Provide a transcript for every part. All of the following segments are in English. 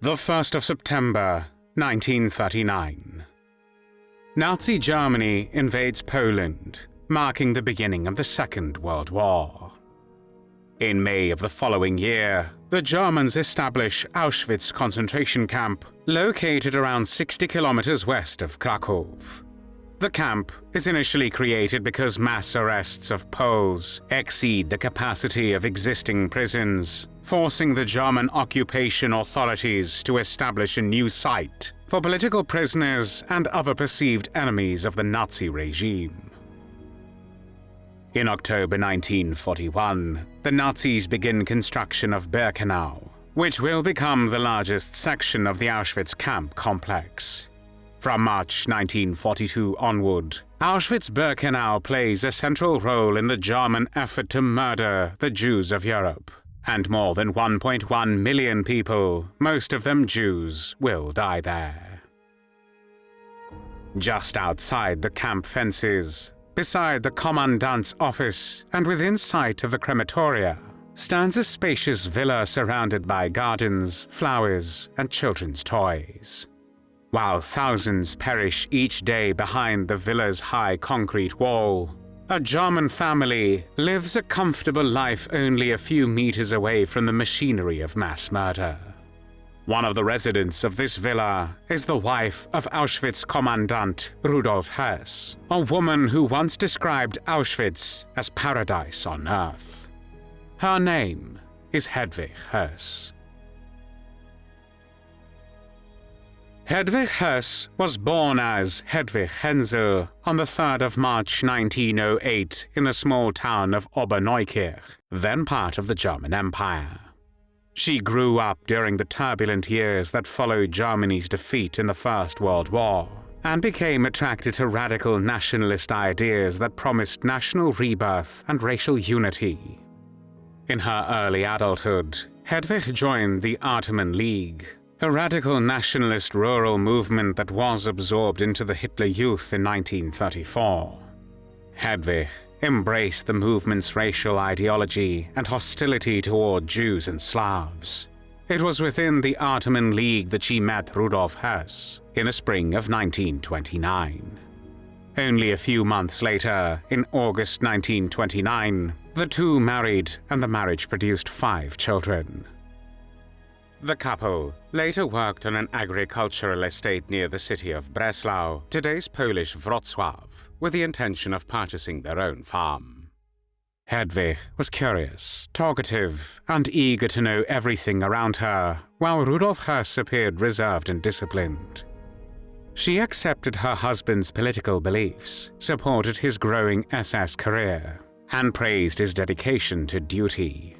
The 1st of September, 1939. Nazi Germany invades Poland, marking the beginning of the Second World War. In May of the following year, the Germans establish Auschwitz concentration camp, located around 60 kilometers west of Krakow. The camp is initially created because mass arrests of Poles exceed the capacity of existing prisons, forcing the German occupation authorities to establish a new site for political prisoners and other perceived enemies of the Nazi regime. In October 1941, the Nazis begin construction of Birkenau, which will become the largest section of the Auschwitz camp complex. From March 1942 onward, Auschwitz-Birkenau plays a central role in the German effort to murder the Jews of Europe, and more than 1.1 million people, most of them Jews, will die there. Just outside the camp fences, beside the Commandant's office and within sight of the crematoria, stands a spacious villa surrounded by gardens, flowers, and children's toys. While thousands perish each day behind the villa's high concrete wall, a German family lives a comfortable life only a few meters away from the machinery of mass murder. One of the residents of this villa is the wife of Auschwitz Commandant Rudolf Höss, a woman who once described Auschwitz as paradise on earth. Her name is Hedwig Höss. Hedwig Höss was born as Hedwig Hensel on the 3rd of March 1908 in the small town of Oberneukirch, then part of the German Empire. She grew up during the turbulent years that followed Germany's defeat in the First World War, and became attracted to radical nationalist ideas that promised national rebirth and racial unity. In her early adulthood, Hedwig joined the Ottoman League, a radical nationalist rural movement that was absorbed into the Hitler Youth in 1934. Hedwig embraced the movement's racial ideology and hostility toward Jews and Slavs. It was within the Ottoman League that she met Rudolf Höss in the spring of 1929. Only a few months later, in August 1929, the two married and the marriage produced 5 children. The couple later worked on an agricultural estate near the city of Breslau, today's Polish Wrocław, with the intention of purchasing their own farm. Hedwig was curious, talkative, and eager to know everything around her, while Rudolf Höss appeared reserved and disciplined. She accepted her husband's political beliefs, supported his growing SS career, and praised his dedication to duty.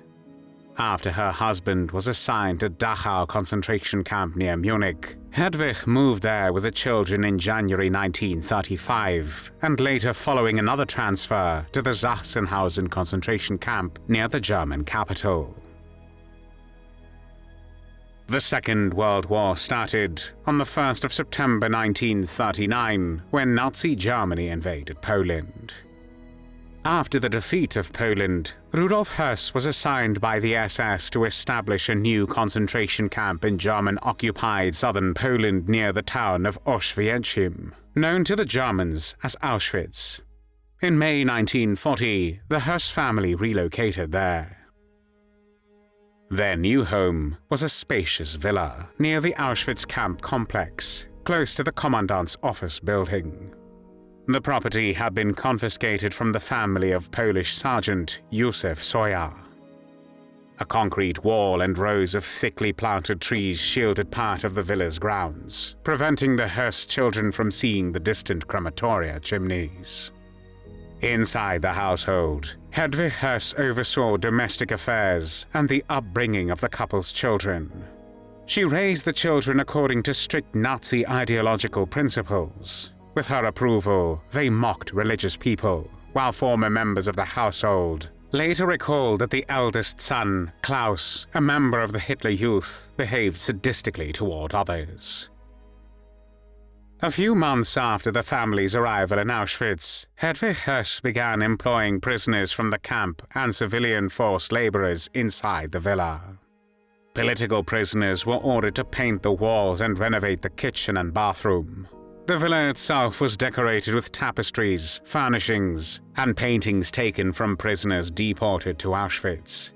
After her husband was assigned to Dachau concentration camp near Munich, Hedwig moved there with the children in January 1935, and later following another transfer to the Sachsenhausen concentration camp near the German capital. The Second World War started on the 1st of September 1939, when Nazi Germany invaded Poland. After the defeat of Poland, Rudolf Höss was assigned by the SS to establish a new concentration camp in German-occupied southern Poland near the town of Auschwitz, known to the Germans as Auschwitz. In May 1940, the Höss family relocated there. Their new home was a spacious villa near the Auschwitz camp complex, close to the Commandant's office building. The property had been confiscated from the family of Polish Sergeant Józef Soja. A concrete wall and rows of thickly planted trees shielded part of the villa's grounds, preventing the Höss children from seeing the distant crematoria chimneys. Inside the household, Hedwig Höss oversaw domestic affairs and the upbringing of the couple's children. She raised the children according to strict Nazi ideological principles. With her approval, they mocked religious people, while former members of the household later recalled that the eldest son, Klaus, a member of the Hitler Youth, behaved sadistically toward others. A few months after the family's arrival in Auschwitz, Hedwig Höss began employing prisoners from the camp and civilian forced laborers inside the villa. Political prisoners were ordered to paint the walls and renovate the kitchen and bathroom. The villa itself was decorated with tapestries, furnishings, and paintings taken from prisoners deported to Auschwitz.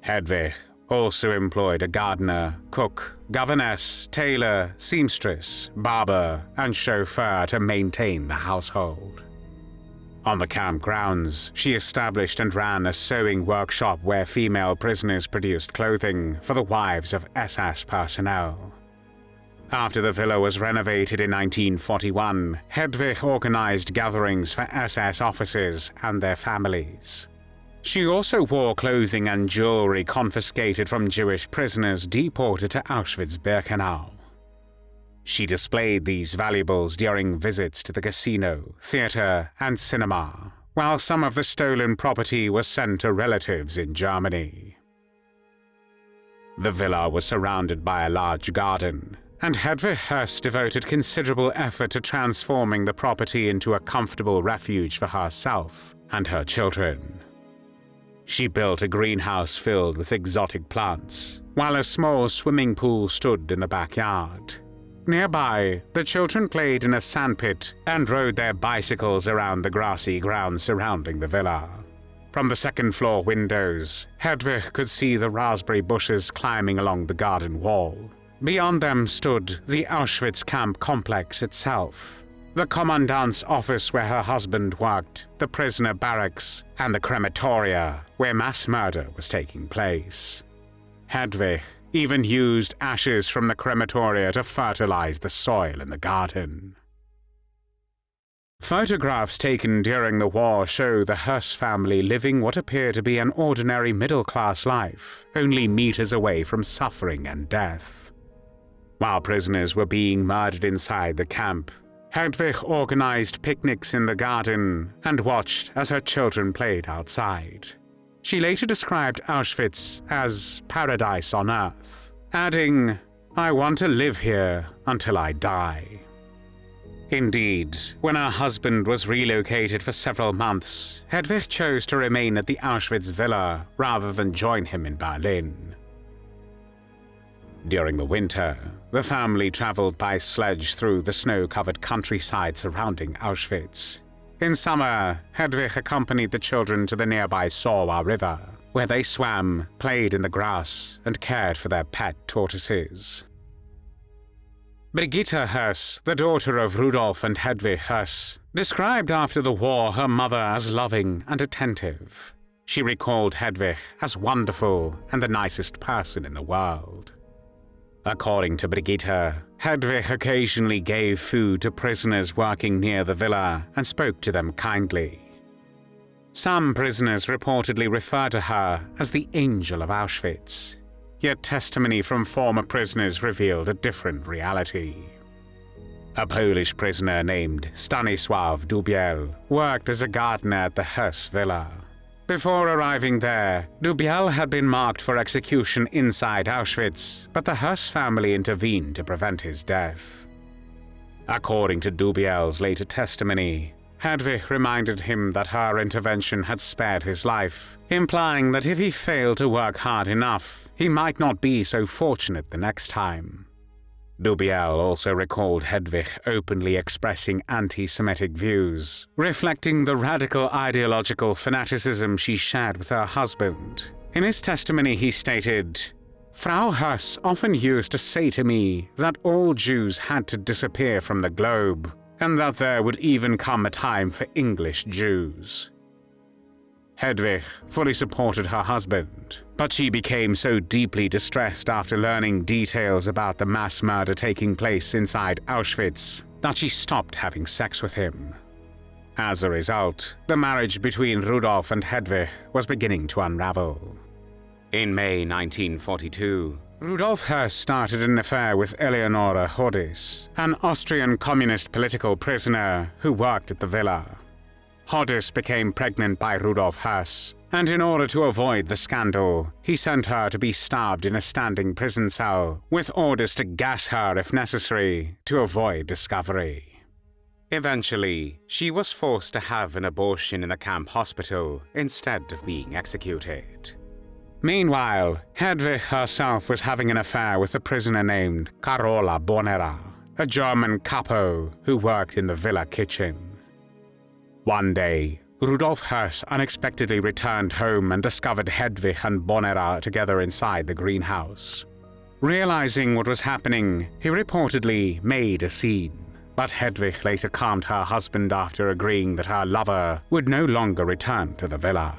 Hedwig also employed a gardener, cook, governess, tailor, seamstress, barber, and chauffeur to maintain the household. On the camp grounds, she established and ran a sewing workshop where female prisoners produced clothing for the wives of SS personnel. After the villa was renovated in 1941, Hedwig organized gatherings for SS officers and their families. She also wore clothing and jewelry confiscated from Jewish prisoners deported to Auschwitz-Birkenau. She displayed these valuables during visits to the casino, theater, and cinema, while some of the stolen property was sent to relatives in Germany. The villa was surrounded by a large garden, and Hedwig Höss devoted considerable effort to transforming the property into a comfortable refuge for herself and her children. She built a greenhouse filled with exotic plants, while a small swimming pool stood in the backyard. Nearby, the children played in a sandpit and rode their bicycles around the grassy ground surrounding the villa. From the second-floor windows, Hedwig could see the raspberry bushes climbing along the garden wall. Beyond them stood the Auschwitz camp complex itself, the Commandant's office where her husband worked, the prisoner barracks, and the crematoria where mass murder was taking place. Hedwig even used ashes from the crematoria to fertilize the soil in the garden. Photographs taken during the war show the Höss family living what appeared to be an ordinary middle-class life, only meters away from suffering and death. While prisoners were being murdered inside the camp, Hedwig organized picnics in the garden and watched as her children played outside. She later described Auschwitz as paradise on earth, adding, "I want to live here until I die." Indeed, when her husband was relocated for several months, Hedwig chose to remain at the Auschwitz villa rather than join him in Berlin. During the winter, the family traveled by sledge through the snow-covered countryside surrounding Auschwitz. In summer, Hedwig accompanied the children to the nearby Sauer River, where they swam, played in the grass, and cared for their pet tortoises. Brigitte Höss, the daughter of Rudolf and Hedwig Höss, described after the war her mother as loving and attentive. She recalled Hedwig as wonderful and the nicest person in the world. According to Brigitte, Hedwig occasionally gave food to prisoners working near the villa and spoke to them kindly. Some prisoners reportedly refer to her as the Angel of Auschwitz, yet testimony from former prisoners revealed a different reality. A Polish prisoner named Stanisław Dubiel worked as a gardener at the Höss villa. Before arriving there, Dubiel had been marked for execution inside Auschwitz, but the Höss family intervened to prevent his death. According to Dubiel's later testimony, Hedwig reminded him that her intervention had spared his life, implying that if he failed to work hard enough, he might not be so fortunate the next time. Dubiel also recalled Hedwig openly expressing anti-Semitic views, reflecting the radical ideological fanaticism she shared with her husband. In his testimony he stated, "Frau Höss often used to say to me that all Jews had to disappear from the globe, and that there would even come a time for English Jews." Hedwig fully supported her husband, but she became so deeply distressed after learning details about the mass murder taking place inside Auschwitz that she stopped having sex with him. As a result, the marriage between Rudolf and Hedwig was beginning to unravel. In May 1942, Rudolf Höss started an affair with Eleonora Hodis, an Austrian communist political prisoner who worked at the villa. Hodis became pregnant by Rudolf Höss, and in order to avoid the scandal, he sent her to be starved in a standing prison cell, with orders to gas her if necessary to avoid discovery. Eventually, she was forced to have an abortion in the camp hospital instead of being executed. Meanwhile, Hedwig herself was having an affair with a prisoner named Carola Bonera, a German capo who worked in the villa kitchen. One day, Rudolf Höss unexpectedly returned home and discovered Hedwig and Bonera together inside the greenhouse. Realizing what was happening, he reportedly made a scene, but Hedwig later calmed her husband after agreeing that her lover would no longer return to the villa.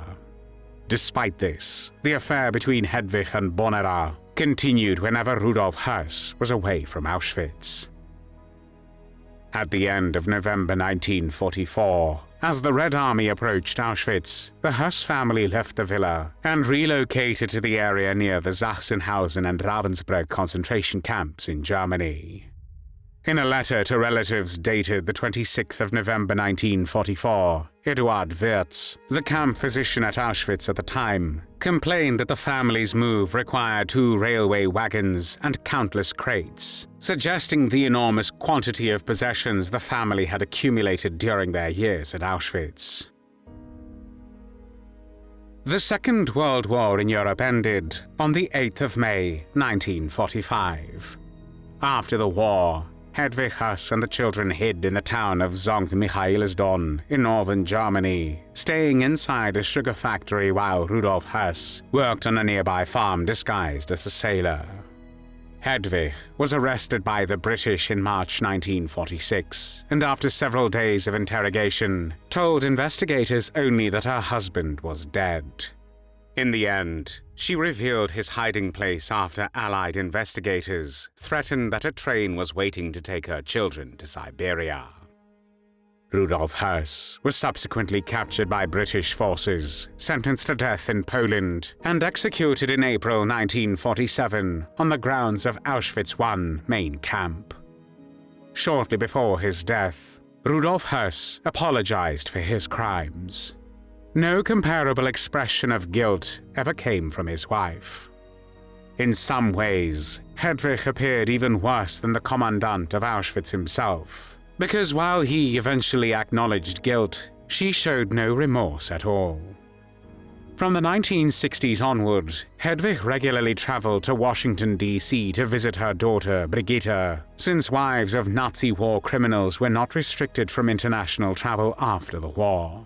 Despite this, the affair between Hedwig and Bonera continued whenever Rudolf Höss was away from Auschwitz. At the end of November 1944, as the Red Army approached Auschwitz, the Höss family left the villa and relocated to the area near the Sachsenhausen and Ravensbrück concentration camps in Germany. In a letter to relatives dated the 26th of November 1944, Eduard Wirtz, the camp physician at Auschwitz at the time, complained that the family's move required 2 railway wagons and countless crates, suggesting the enormous quantity of possessions the family had accumulated during their years at Auschwitz. The Second World War in Europe ended on the 8th of May 1945. After the war, Hedwig Höss and the children hid in the town of St. Michaelisdonn in northern Germany, staying inside a sugar factory while Rudolf Höss worked on a nearby farm disguised as a sailor. Hedwig was arrested by the British in March 1946, and after several days of interrogation, told investigators only that her husband was dead. In the end, she revealed his hiding place after Allied investigators threatened that a train was waiting to take her children to Siberia. Rudolf Höss was subsequently captured by British forces, sentenced to death in Poland, and executed in April 1947 on the grounds of Auschwitz I main camp. Shortly before his death, Rudolf Höss apologized for his crimes. No comparable expression of guilt ever came from his wife. In some ways, Hedwig appeared even worse than the Commandant of Auschwitz himself, because while he eventually acknowledged guilt, she showed no remorse at all. From the 1960s onward, Hedwig regularly traveled to Washington, D.C. to visit her daughter, Brigitte, since wives of Nazi war criminals were not restricted from international travel after the war.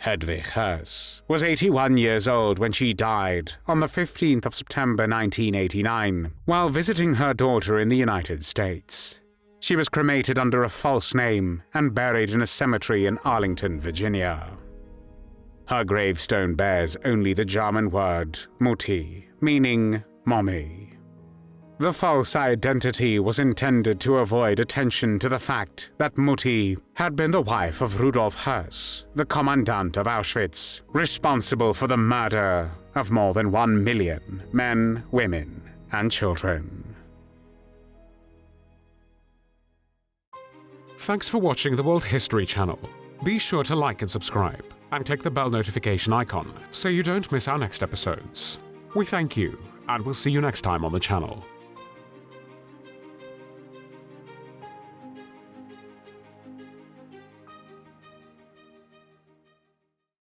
Hedwig Höss was 81 years old when she died on the 15th of September 1989 while visiting her daughter in the United States. She was cremated under a false name and buried in a cemetery in Arlington, Virginia. Her gravestone bears only the German word Mutti, meaning mommy. The false identity was intended to avoid attention to the fact that Mutti had been the wife of Rudolf Höss, the Commandant of Auschwitz, responsible for the murder of more than 1 million men, women, and children. Thanks for watching the World History Channel. Be sure to like and subscribe, and click the bell notification icon so you don't miss our next episodes. We thank you, and we'll see you next time on the channel.